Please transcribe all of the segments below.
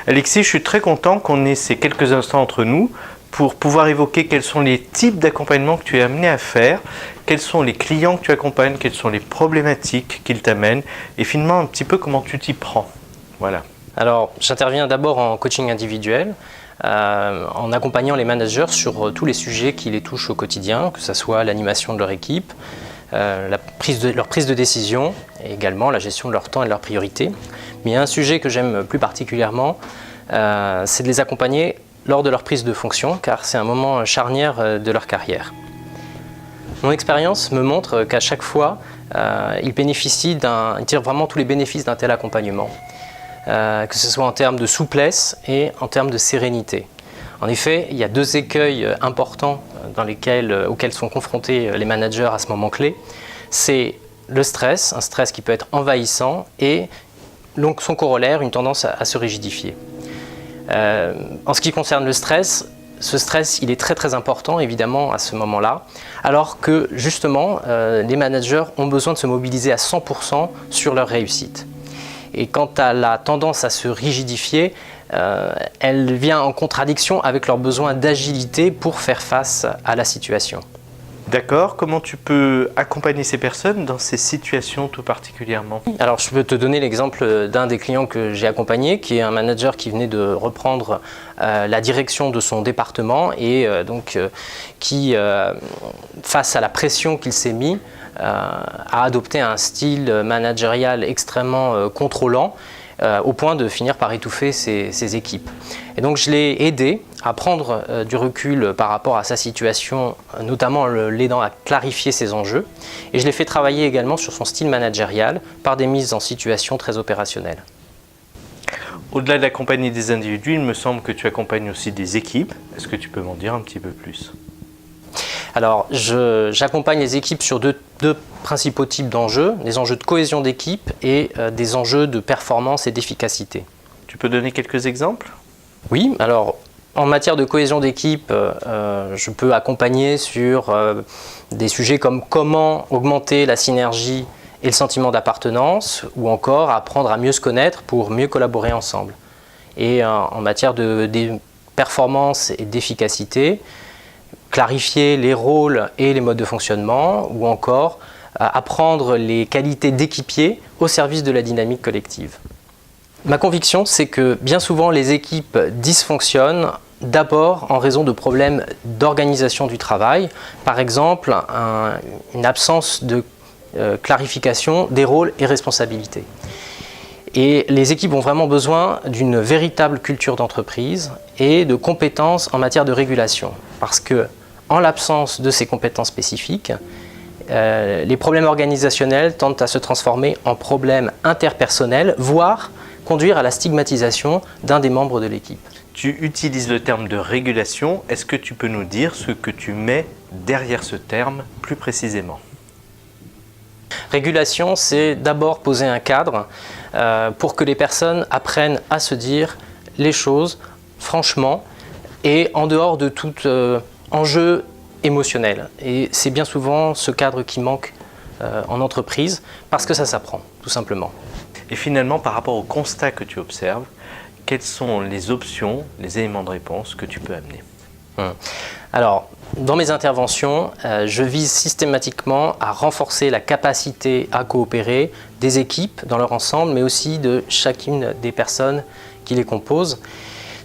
Alexis, je suis très content qu'on ait ces quelques instants entre nous pour pouvoir évoquer quels sont les types d'accompagnement que tu es amené à faire, quels sont les clients que tu accompagnes, quelles sont les problématiques qu'ils t'amènent et finalement un petit peu comment tu t'y prends. Voilà. Alors, j'interviens d'abord en coaching individuel, en accompagnant les managers sur tous les sujets qui les touchent au quotidien, que ce soit l'animation de leur équipe, leur prise de décision et également la gestion de leur temps et de leurs priorités. Mais il y a un sujet que j'aime plus particulièrement, c'est de les accompagner lors de leur prise de fonction, car c'est un moment charnière de leur carrière. Mon expérience me montre qu'à chaque fois, ils tirent vraiment tous les bénéfices d'un tel accompagnement, que ce soit en termes de souplesse et en termes de sérénité. En effet, il y a deux écueils importants auxquels sont confrontés les managers à ce moment clé. C'est le stress, un stress qui peut être envahissant, et donc son corollaire, une tendance à se rigidifier. En ce qui concerne le stress, ce stress il est très important évidemment à ce moment-là, alors que justement les managers ont besoin de se mobiliser à 100% sur leur réussite. Et quant à la tendance à se rigidifier, elle vient en contradiction avec leur besoin d'agilité pour faire face à la situation. D'accord, comment tu peux accompagner ces personnes dans ces situations tout particulièrement? Alors je peux te donner l'exemple d'un des clients que j'ai accompagné, qui est un manager qui venait de reprendre la direction de son département et qui, face à la pression qu'il s'est mis, a adopté un style managérial extrêmement contrôlant, au point de finir par étouffer ses équipes. Et donc je l'ai aidé à prendre du recul par rapport à sa situation, notamment en l'aidant à clarifier ses enjeux. Et je l'ai fait travailler également sur son style managérial par des mises en situation très opérationnelles. Au-delà d'accompagner des individus, il me semble que tu accompagnes aussi des équipes. Est-ce que tu peux m'en dire un petit peu plus? Alors, j'accompagne les équipes sur deux principaux types d'enjeux, des enjeux de cohésion d'équipe et des enjeux de performance et d'efficacité. Tu peux donner quelques exemples? Oui, alors en matière de cohésion d'équipe, je peux accompagner sur des sujets comme comment augmenter la synergie et le sentiment d'appartenance, ou encore apprendre à mieux se connaître pour mieux collaborer ensemble. Et en matière de performance et d'efficacité, clarifier les rôles et les modes de fonctionnement, ou encore apprendre les qualités d'équipier au service de la dynamique collective. Ma conviction, c'est que bien souvent les équipes dysfonctionnent d'abord en raison de problèmes d'organisation du travail, par exemple une absence de clarification des rôles et responsabilités. Et les équipes ont vraiment besoin d'une véritable culture d'entreprise et de compétences en matière de régulation, parce que en l'absence de ces compétences spécifiques, les problèmes organisationnels tendent à se transformer en problèmes interpersonnels, voire conduire à la stigmatisation d'un des membres de l'équipe. Tu utilises le terme de régulation. Est-ce que tu peux nous dire ce que tu mets derrière ce terme plus précisément? Régulation, c'est d'abord poser un cadre pour que les personnes apprennent à se dire les choses franchement et en dehors de tout enjeu émotionnel. Et c'est bien souvent ce cadre qui manque en entreprise parce que ça s'apprend, tout simplement. Et finalement, par rapport au constat que tu observes, quelles sont les options, les éléments de réponse que tu peux amener? Alors, dans mes interventions, je vise systématiquement à renforcer la capacité à coopérer des équipes dans leur ensemble, mais aussi de chacune des personnes qui les composent,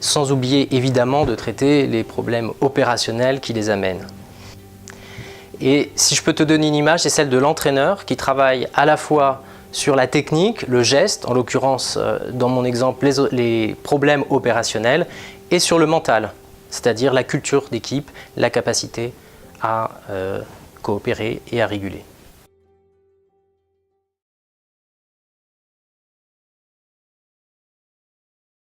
sans oublier évidemment de traiter les problèmes opérationnels qui les amènent. Et si je peux te donner une image, c'est celle de l'entraîneur qui travaille à la fois sur la technique, le geste, en l'occurrence dans mon exemple les problèmes opérationnels, et sur le mental, c'est-à-dire la culture d'équipe, la capacité à coopérer et à réguler.